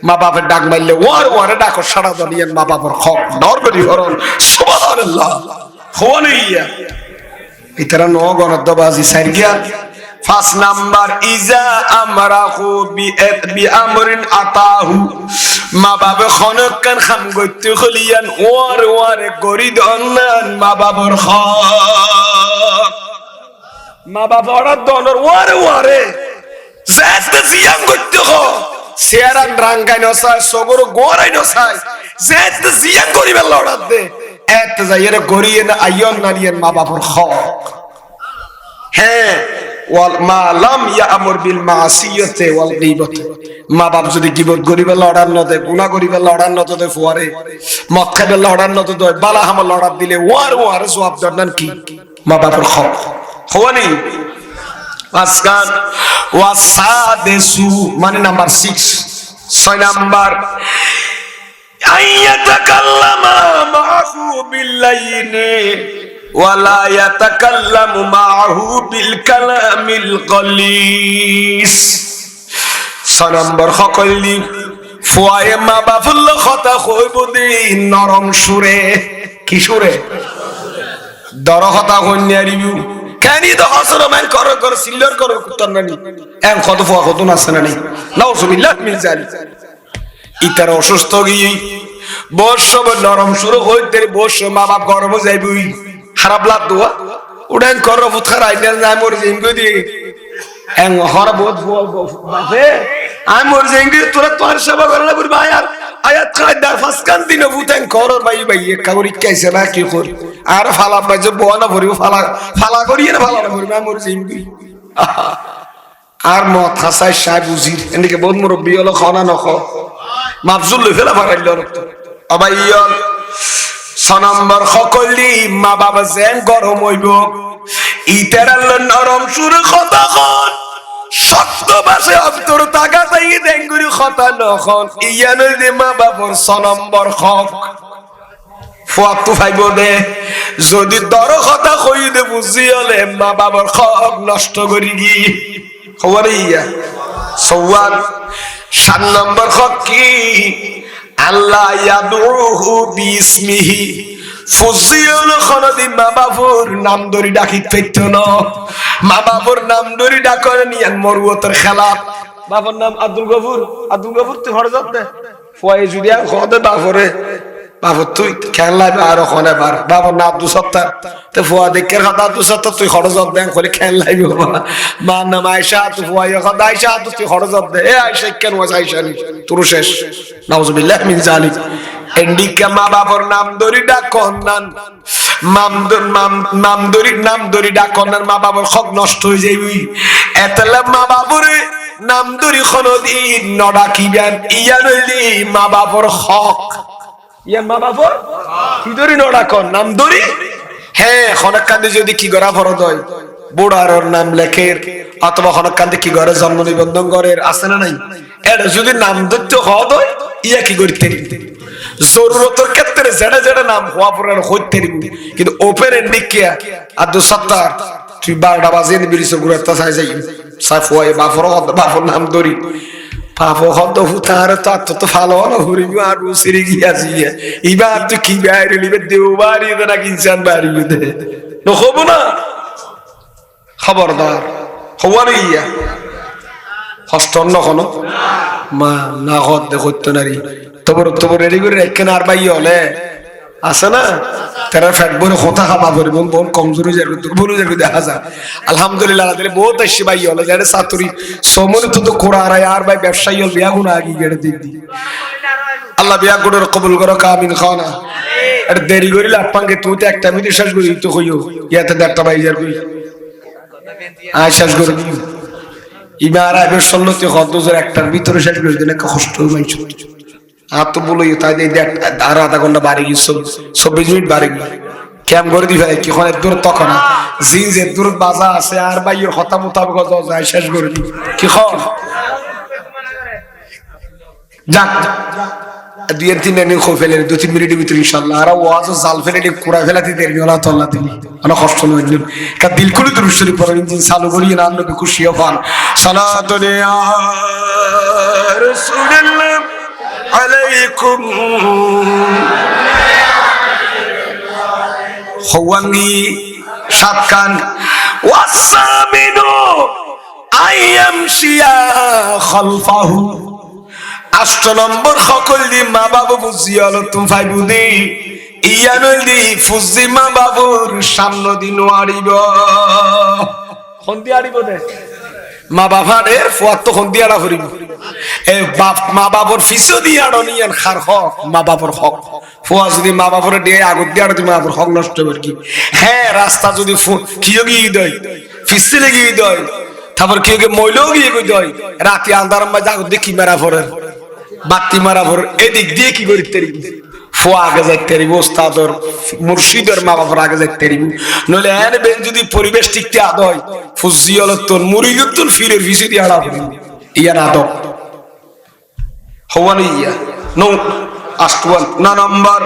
মা বাপের ডাক মারলে ওয়ার ওয়ারে ডাকো সারা দলিয়ান মা বাবার হক ডর করি হরণ সুবহানাল্লাহ হওয়ানিয়া ইতারা ন গণদবাজি সাইরগিয়া 5 নাম্বার ইজা আমরাহু বি আমরিন আতাহু মা বাবা খনক কান খাম গইতে খলিয়ান ওয়ার ওয়ারে গরি দন্নান মা বাবার হক মা বাবা ওরা দনর ওয়ারে ওয়ারে যেতে জিয়াম করতে হ সেরান রাঙ্গাই নসাই সগর গোরাই নসাই যেতে জিয়াম করিবে লড়াত দে এত যাইরে গরিয়ে না আইয়ন নারিয়েন মা বাবার হক। হ্যাঁ ওয়াল মা লাম ইয়ামুর বিল মাসিয়াতি ওয়াল গীবতি মা বাপ যদি গীবত করিবে লড়ান ন দে গুনাহ করিবে লড়ান ন দে ফুয়ারে মদ খাইবে লড়ান ন দে বালা হাম লড়াত দিলে ওয়ার ওয়ার জবাব দরনান কি মা বাবার হক হওয়ানি। আসকান ওয়াসাদেসু মানে নাম্বার 6 নাম্বার আইয়াতাকাল্লামা মাহু বিল্লাইনি ওয়ালা ইয়াতাকাল্লামু মাহু বিল কালামিল কলিস। 6 নম্বর হকলি ফুয়ায়ে মা বাপুল কথা কইব দি নরম সুরে কি সুরে দর কথা কন্যারিবু কানি তো হসর মান করো কর সিল্লার করো কুতন নানি এম কত ফুয়া কত নাছে নানি নাউজুবিল্লাহ মিন জালিক ইতার অসুস্থ গিয়ে বর্ষ নরম সুরে হইতে বর্ষ মা বাপ গরম যাইবই খারাপ লাগ দোয়া উড়ান করো ফুতখার আইনা না মর জিম গদি এং হর বহুত বাপে আমি মোর জেঙ্গি তোরা তোর সেবা করে না বুড়ি ভাই আর আয়াত কায়দা ফাসকান দিন বুতেন কর ভাই ভাই কাগরি কাইছে না কি কর আর ফালা বাজে বনা ভরিও ফালা ফালা করি না ফালা না ভরি আমি মোর জেঙ্গি আর মত হাসাই সাহেব উজির এদিকে বহুত মুরব্বী হলো খানা নখ মাফজুল লই ফেলা ফারাইল আবাই ইয়ল সনম্বর সকলি মা বাবা যেন গরম হইব ইতারাল নরম সুর কথা খন শক্ত ভাষে অন্তর টাকা তাই ডেঙ্গুরি কথা নখন ইয়ানের দে মা বাবার সনম্বর হক ফুয়াতু ফাইব দে যদি দর কথা কই দে বুঝি হলে মা বাবার হক নষ্ট করি গি খবর ইয়া সওয়াল 7 নম্বর হক কি আল্লাহ ইয়াদুহু বিসমিহি ফুজিল খনদি মা বাবুর নাম ধরি ডাকি পেতো না মা বাবুর নাম ধরি ডাকরে নিয়ান মরুয়তের খেলাফ বাবার নাম আব্দুল গফুর তুই হরজত দে ফয়ে যদি আর খদে বাবরে বাবু তুই খেলাইবে আর ওখানে বার বাবার নাম আব্দুল সত্তার তে ফুয়া দেখের কথা আব্দুল সত্তার তুই হরজত দেন করে খেলাইবে মা নাম আয়েশা তুই ফুয়া কথা আয়েশা তুই হরজত দে এ আয়েশা কেন ওয়াস আয়েশা নি তোর শেষ নাউজুবিল্লাহ মিন জালিক এন্ডিকা মা বাবার নাম ধরি ডাকন নান নাম ধরি ডাকন মা বাবার হক নষ্ট হয়ে যাইবি এতলা মা বাবুরে নাম ধরি কোনদিন নডাকিবেন ইয়া নইলি মা বাবার হক ইয়া মা বাবার কি ধরি নডাকন নাম ধরি হ্যাঁ খনক কান্দে যদি কি গড়া ফরদ হয় বুড়ার নাম লেখের অথবা খনক কান্দে কি ঘরে জন্ম নিবন্ধন করের আছে না নাই এটা যদি নাম ধরতে হদ হয় ইয়া কি করতে জরুরতের ক্ষেত্রে যেটা যেটা নাম হওয়া পরে হইতে কিন্তু ওপেন এন্ডিকিয়া আব্দুল সত্তার তুই 12টা বাজে বিরিসর ঘুরাতে চাই যাই সাফওয়াই বাফর নাম ধরি পাপ হদ হুতার তো ভালো না হরিবি আর উসিরি গিয়াছি ইবার তুই কি বাইরে লিবে দেওবারি না কিনসান বাড়ি দে নখব না খবরদার খবর ইয়া হস্তন নখনো মা না হদ দেখতে নারী তোর রেডি করে রেখেন আর ভাই হলে আছে না তারা ফ্যাট বলে কথা খাবা পড়ি বোন কমজোরি যাবে বলে যাবে দেখা যায় আলহামদুলিল্লাহ আল্লাহ বহুত আসছে ভাই হলে যারা ছাত্রী সমনে তো কোরআন আর ভাই ব্যবসায়ী হল বিয়া গুণা আগে গেড়ে দিদি আল্লাহ বিয়া গুণের কবুল করো কামিন খাওয়া আর দেরি করিলে আপাঙ্গে তুই তো একটা মিনিট শেষ করি তো কইও ইয়াতে একটা ভাই যার কই আয় শেষ করে দিই ইবার আইবের সন্ন্যতি হদ্দজের একটার ভিতরে শেষ করে দিলে কষ্ট ভাই আর তো বলো তাই আরো আধা ঘন্টা বাড়ি গিয়ে 24 মিনিট বাড়ি গিয়ে ক্যাম করে দি ভাই কি হয় দূর তখন জিন যে দূর বাজা আছে আর ভাইয়ের কথা মোতাবেক যায় শেষ করে দি কি হয় যাক 2-3 দিন খো ফেলে 2-3 মিনিটের ভিতরে ইনশাআল্লাহ আর ওয়াজ জাল ফেলে কুড়া ফেলাতে দেরি হলো তো আল্লাহ দিলি ana কষ্ট নয় কা দিল করে দুরুশরী পড়ে ইঞ্জিন চালু করি না নবী খুশি হন সালাতু ইয়া রাসূলুল্লাহ আলাইকুম হওয়াঙ্গি সাতকান ওয়াসামিনু আইয়ামশিয়া খালফাহু 8 নম্বর সকল দি মা বাবা বুঝিয়াল তুমি ফাইবুদি ইয়ানুল দি ফুজি মা বাবুর সামনে দিন আড়িব হন্দি আড়িব দে মা বাবাদের ফুয়াত তো হন্দি আড়া করিব এ বাপ মা বাবার ফিসো দিয়া আড়নিয়ান খার হক মা বাবার হক ফুয়া যদি মা বাবার দিয়ে আগত দিয়া তুমি মা বাবার হক নষ্ট কর কি হ্যাঁ রাস্তা যদি কিও গিয়ে দেয় ফিসলে গিয়ে দেয় তারপর কিও কে মইলেও গিয়ে দেয় রাতে আন্ধার মাঝে আগত দেখি মারা পড়ে বাতি মারা ভর এদিক দিয়ে কি করি তেরি ফুয়া আগে যাইতে পারিব ওস্তাদর মুর্শিদের মা বাবার আগে যাইতে পারিব নইলে এর বেন যদি পরিবেশ ঠিকতে আদয় ফুজিয়ল তোর মুরিদুল তোর ফিরের ভিসি দিয়ে আড়া করি ইয়া না তো হওয়ানি ইয়া নো আষ্টওয়ান না নাম্বার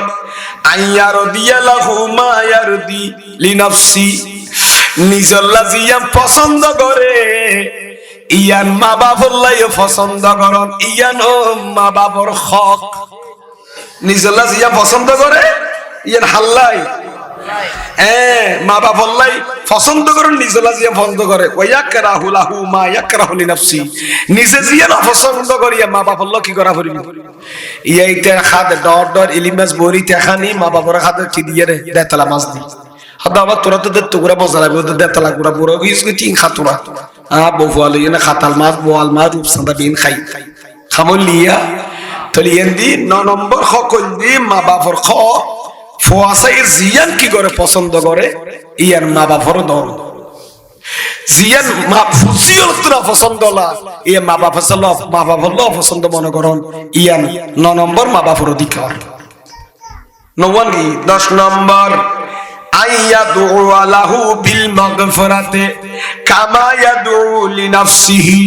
আইয়ার দিয়ালাহু মা ইয়ারদি লিনাফসি নিজল্লা জিয়াম পছন্দ করে ইয়ান মা বাবার লাই পছন্দ করন ইয়ান মা বাবার হক নিজল্লা জিয়া পছন্দ করে ইয়ান হাল্লাই মা বাবার লাই পছন্দ করন নিজল্লা জিয়া পছন্দ করে ওয়ায়াকরাহু লাহু মা ইয়াকরাহু লিনাফসি নিজে জিয়া পছন্দ করি মা বাবার ল কি করা পড়িবি ইয়াইতে খাদে ডর ইলিমাস বরিতে খানি মা বাবার খাদে কি দিয়ে রে দেতলা মাছ দি হাদা আবার তোরা তো দেত তোরা মজা লাগবে দেতলা গুড়া বড় গিস কি তিন খাতুরা বফুয়াল ইয়ে খাতাল মাছ বোয়াল মাছ রূপসান্দা বিন খাই খামল লিয়া তাহলে ইয়েন দি 9 নম্বর সকল দি মা বাপর খ ফুয়াসাই জিয়ান কি করে পছন্দ করে ইয়ার মা বাপর দর জিয়ান মা ফুজিয়ল তোরা পছন্দ লা ইয়ে মা বাপ হল মা বাপ হল পছন্দ মনে করন ইয়ান 9 নম্বর মা বাপর অধিকার। 10 নম্বর আইয়াদু আলাহু বিল মাগফিরাতে কামা ইয়াদু লিনাফসিহি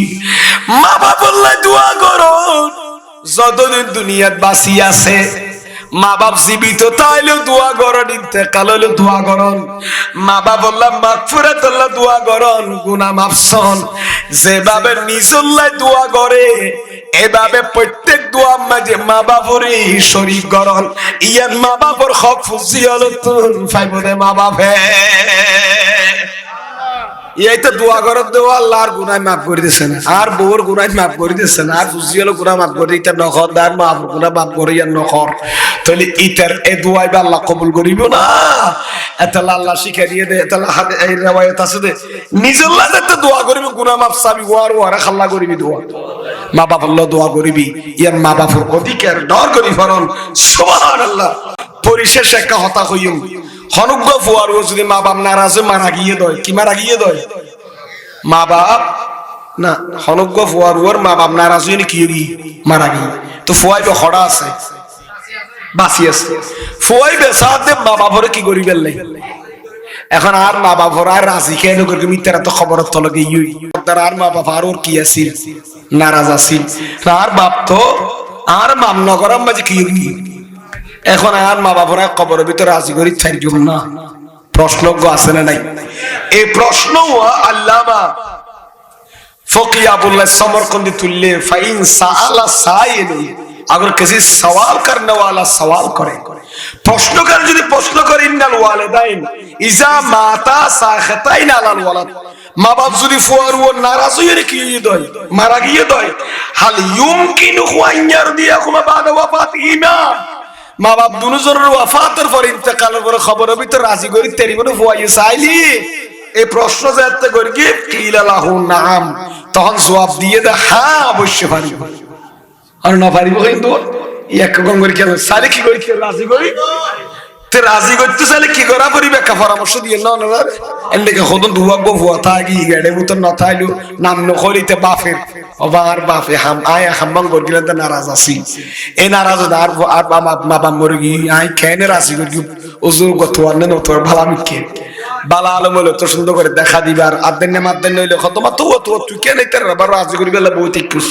মা বাপ বললে দোয়া করো যতদিন দুনিয়াত বাঁচি আছে মা বাপ জীবিত তাইলেও দোয়া করন ইন্তেকাল হইলেও দোয়া করন মা বাপ বললাম মাগফিরাত আল্লাহ দোয়া করন গুনাহ মাফসন যেভাবে নিজল্লাই দোয়া করে এভাবে প্রত্যেক দোয়া মাঝে মা বাপরে শরীক করন ইয়ান মা বাপর হক ফুজিয়ালতুন ফাইবদে মা বাপে এইটা দোয়া করার দেওয়া আল্লাহর গুনাহ মাফ করে দিয়েছেন আর বউর গুনাহ মাফ করে দিয়েছেন আর ফুজিয়াল গুনাহ মাফ করে দিতে নখর দার মা বাপ গুনাহ মাফ করে ইয়ান নখর তাহলে ইতার এ দোয়াই বা আল্লাহ কবুল করিব না এতালা আল্লাহ শিখাই দিয়ে দে এতালা এই riwayat আছে দে নিজের লাগে তো দোয়া করিব গুনাহ মাফ চাবি ওয়ার খাল্লা করিবি দোয়া মা বাপ আল্লাহ দোয়া করিবি ইয়ার মা বাপর অধিকার ডর করি ফরন সুবহানাল্লাহ। পরিশেষ একটা হতা হইম হনুগ্য ফুয়ার যদি মা বাপ নারাজ মারা গিয়ে দয় কি মারা গিয়ে দয় মা বাপ না হনুগ্য ফুয়ার মা বাপ নারাজ হইনি কি মারা গিয়ে তো ফুয়াই তো হড়া আছে বাঁচি আছে ফুয়াই বেসাতে মা বাপরে কি করি ফেললে এখন আর মা বাপর আর রাজি কেন করে মিথ্যারা তো খবর তলকে তার আর মা বাপ আর ওর কি আছিল নারাজ আছিল আর বাপ তো আর মাম নগরম মাঝে কি এখন আর মা বাপরা কবরের ভিতরে রাজি করি থাকব না প্রশ্নজ্ঞ আছে না নাই এই প্রশ্ন আল্লামা ফকি আবুল্লাহ সমরকন্দি তুললে ফাইন সাআলা সাইলু अगर किसी सवाल करने वाला सवाल करे प्रश्नकार যদি প্রশ্ন করে ইন্নাল ওয়ালিদাইন ইজা মাতা সাখাতাইন আলাল ওয়ালাদ মা বাপ যদি ফুয়ার ও নারাজ হয়ে কি দয় মারা গিয়ে দয় হাল ইউমকিনু আন ইয়ারদিয়াকুমা বাদা ওয়াফাতিহিমা মা বাপ দুজনের ওয়াফাতের পর ইন্তেকালের পর খবরের ভিতর রাজি করি তেরি বলে ফুয়াইয়ে চাইলি এই প্রশ্ন যাতে করি কি কিলা লাহু নাম তখন জবাব দিয়ে দে হ্যাঁ অবশ্যই পারিব আর না পারিব কিন্তু এক গঙ্গর কেন সালে কি করি রাজি করি তে রাজি করতে চাইলে কি করা করি ব্যাখ্যা পরামর্শ দিয়ে না না এন্ডেকে খদন দুয়াগো ফুয়া থাকি গেড়ে মুতন না থাইলু নাম নখরিতে বাফের ওবার বাপে হাম আয়া হাম্বাং গরগিলেন তে নারাজ আছি এই নারাজ আর আর মা বাপ মরগি আই কেন রাজি করি ওজুর গত আনে নতর ভালা মিকে বালা আলম হলো তো সুন্দর করে দেখা দিবার আদেনে মাদেন নইলে কত মা তো তুই কেন এত রাজি করি বেলা বইতে কুস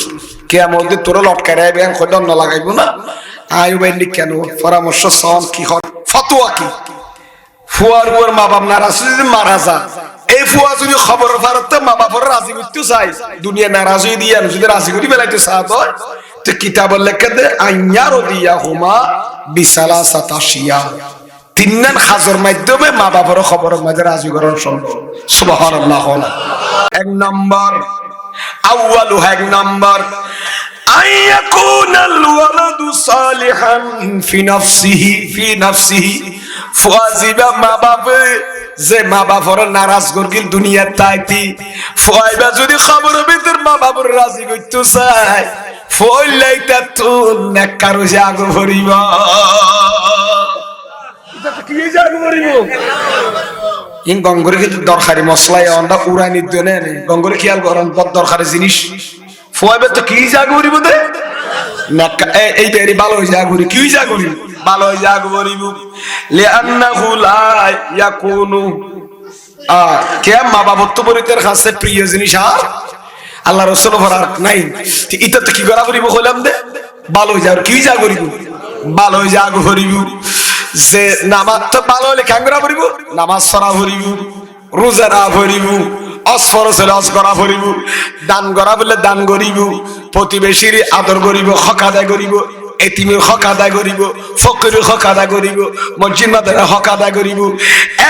কে আমাদের তোর লটকায় রাখবে খদন না লাগাইবো না আয়ু বাইনি কেন পরামর্শ সন কি হয় ফতোয়া কি ফুয়ার ওর মা বাপ নারাজ যদি মারা যা এই ফুয়া যদি খবর ফারতে মা বাপর রাজি করতে চাই দুনিয়া নারাজ হয়ে দিয়ে যদি রাজি করি বেলাইতে সাথ হয় তো কিতাবের লেখা দে আইয়ারো দিয়া হুমা বিসালাসাত আশিয়া তিনজন হাজর মাধ্যমে মা বাপর খবরের মাঝে রাজি করার সম্ভব সুবহানাল্লাহ। এক নম্বর আউয়ালু এক নম্বর আইয়াকুনাল ওয়ালাদু সালিহান ফি নাফসিহি ফুয়াজিবা মা বাপে যে মা বাপর নারাজ করগিল দুনিয়ার তাইতি ফুয়াইবা যদি খবরের ভিতর মা বাপর রাজি করতে চায় ফুয়াইলাইতা তো নেককার জাগ ভরিবা কি জাগ ভরিব ইন গঙ্গরে কিন্তু দরকারি মশলাই অন্দা উড়ানি দেনে গঙ্গরে খেয়াল করেন বড় দরকারি জিনিস ফুয়াইবা তো কি জাগ ভরিব দে নেকা এই বেরি ভালো হই জাগ ভরি কি জাগ ভরি ভালো হই জাগ ভরিব লিআন্নাহু লা ইয়াকুনু কে মা বাবা তো পরিতের কাছে প্রিয় জিনিস আর আল্লাহ রাসূল ফরার নাই এটা তো কি করা ভরিব কইলাম দে ভালো হই জাগ কি জাগ ভরিব ভালো হই জাগ ভরিব যে নামাজ তো ভালো হলে কেন করা ভরিব নামাজ পড়া ভরিব রোজা না ভরিব অসফরস রস করা ভরিব দান করা বলে দান করিব প্রতিবেশীর আদর করিব হক আদায় করিব এতিমের হক আদায় করিব ফকিরের হক আদায় করিব মসজিদ মাদ্রাসার হক আদায় করিব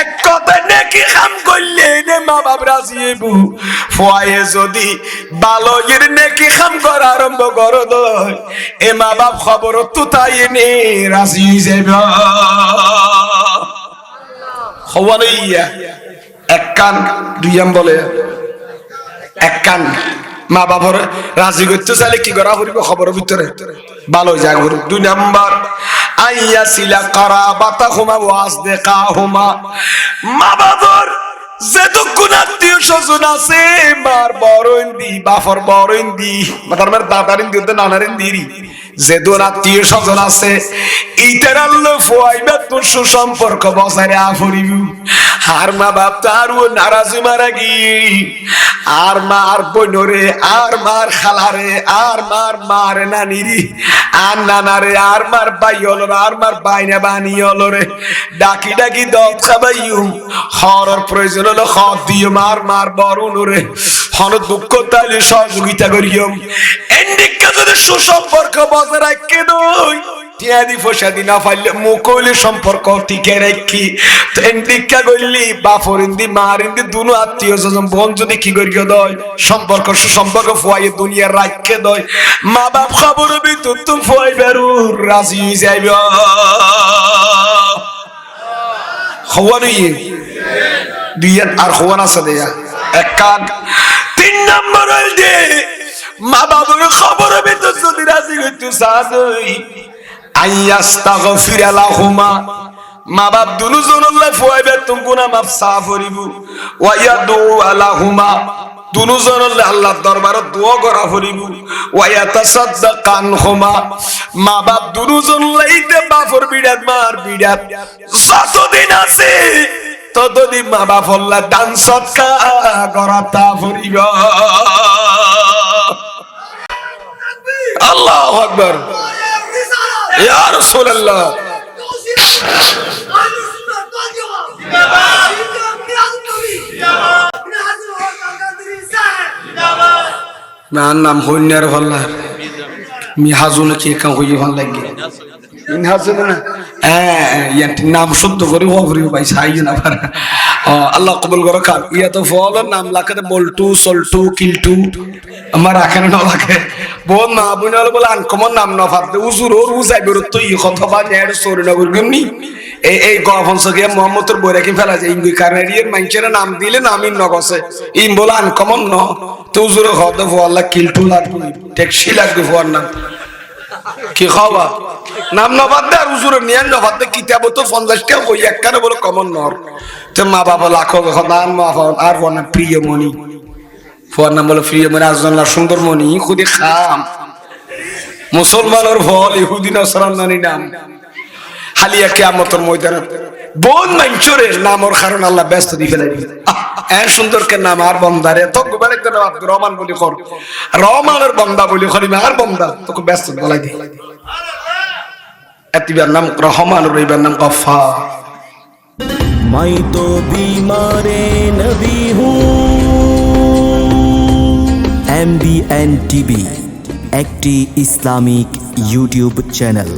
এক কথা নেকি কাম করলে নে মা বাপ রাজি হইব ফুয়ায়ে যদি ভালোর নেকি কাম করা আরম্ভ করো দয় এ মা বাপ খবর তো তাই নে রাজি হয়ে যাবে হওয়ালাইয়া এক কান দুইয়াম বলে এক কান মা বাবার রাজি করতে চাইলে কি করা হইব খবরের ভিতরে ভালো যায় করুক। 2 নাম্বার আইয়া সিলা কারাবাতা হুমা ওয়াজ দেখা হুমা, মা বাবার যেটুকুন আত্মীয় স্বজন আছে মার বড়ইন্দি বাফর বড়ইন্দি মাতার মার দাদারিন্দি নানারিন্দি যেদুন আত্মীয় স্বজন আছে ইটার আল্লাহ ফুয়াইবা তোর সুসম্পর্ক বজায় রাখরিব। আর মা বাপ তারও নারাজি মারা গিয়ে আর মার বইনরে আর মার খালারে আর মার মার নানিরি আর নানারে আর মার বাই হলরে আর মার বাইনা বানি হলরে ডাকি ডাকি দত খাবাইম হরর প্রয়োজন হলো খত দিও মার মার বরুনরে হন দুঃখ তাইলে সহযোগিতা করিম। এন্ডিকা যদি সুসম্পর্ক বজায় রাখে দই টিয়াদি ফসাদি না পাইলে মুকলে সম্পর্ক টিকে রাখি তো এন্ডিকা গইলি বাফরিন্দি মারিন্দি দুনো আত্মীয় স্বজন বোন যদি কি করিও দয় সম্পর্ক সুসম্পর্ক ফুয়াইয়ে দুনিয়া রাখে দয় মা বাপ খবর ভিতর তুমি ফুয়াই বেরু রাজি যাইব হওয়ানি দুই আর হওয়ান আছে দেয়া এক কান। 3 নম্বর হইল যে মা বাবার খবর ভিতর যদি রাজি হইতে চাই আইয়াস্তাগফির লাহুমা, মা বাপ দুজন আল্লাহ ফুয়াইবে তুমি গুনাহ মাফ সাফ করিব। ওয়া ইয়াদু লাহুমা, দুজন আল্লাহর দরবারে দোয়া করা করিব। ওয়া ইয়াতাসাদদাকান হুমা, মা বাপ দুজন লাইতে বাফর বিড়াত মার বিড়াত যতদিন আছে ততদিন মা বাপ আল্লাহ দান সদকা করাতা করিব। আল্লাহু আকবার ইয়া রাসূলুল্লাহ। মার নাম হইনার ভাল্লা মি হাজুন কি কাম হই ভাল লাগে ইন হাজুন না ইয়ান্টি নাম শুদ্ধ করে হবরি ভাই সাই না পারে আল্লাহ কবুল করে খান। ইয়া তো ফল নাম লাগাতে বলটু সলটু কিলটু আমার আখানে না লাগে বোন না বুনাল বলে আনকমন নাম না ফাতে উজুর ওর উজাই বেরত তো ই কথা বা নেড় সরি না গমনি এই গফনস গিয়ে মোহাম্মদর বইরা কি ফেলা যায় ইঙ্গি কানাডিয়ার মাইনচের নাম দিলে নামই নগসে ইম বলে আনকমন ন তো উজুর হদ ফল্লা কিলটু লাগবে ট্যাক্সি লাগবে ফোয়ার নাম কি খাওয়া নাম নবাদ আর উজুরের নিয়ান নবাদ কিতাব তো 50 টাকা কই একখানে বলে কমন নর তো মা বাবা লাখো নাম আর ফোন প্রিয়মণি ফোয়ার নাম বলে প্রিয়মণি আজন্লা সুন্দরমণি খুদি খাম মুসলমানের ফল ইহুদি নসরানি নাম হালিয়া কিয়ামতের ময়দানে বোন মাইনচরের নামর কারণ আল্লাহ ব্যস্ত দি ফেলাই এর সুন্দর কে নাম আর বন্দারে তো গোবারে কেন আব্দুর রহমান বলি কর রহমানের বন্দা বলি করি আর বন্দা তোকে ব্যস্ত বলাই দি এতিবার নাম রহমান রইবার নাম গফফার। मैं तो बीमारे नबी हूँ। MBN TV একটি ইসলামিক ইউটিউব চ্যানেল।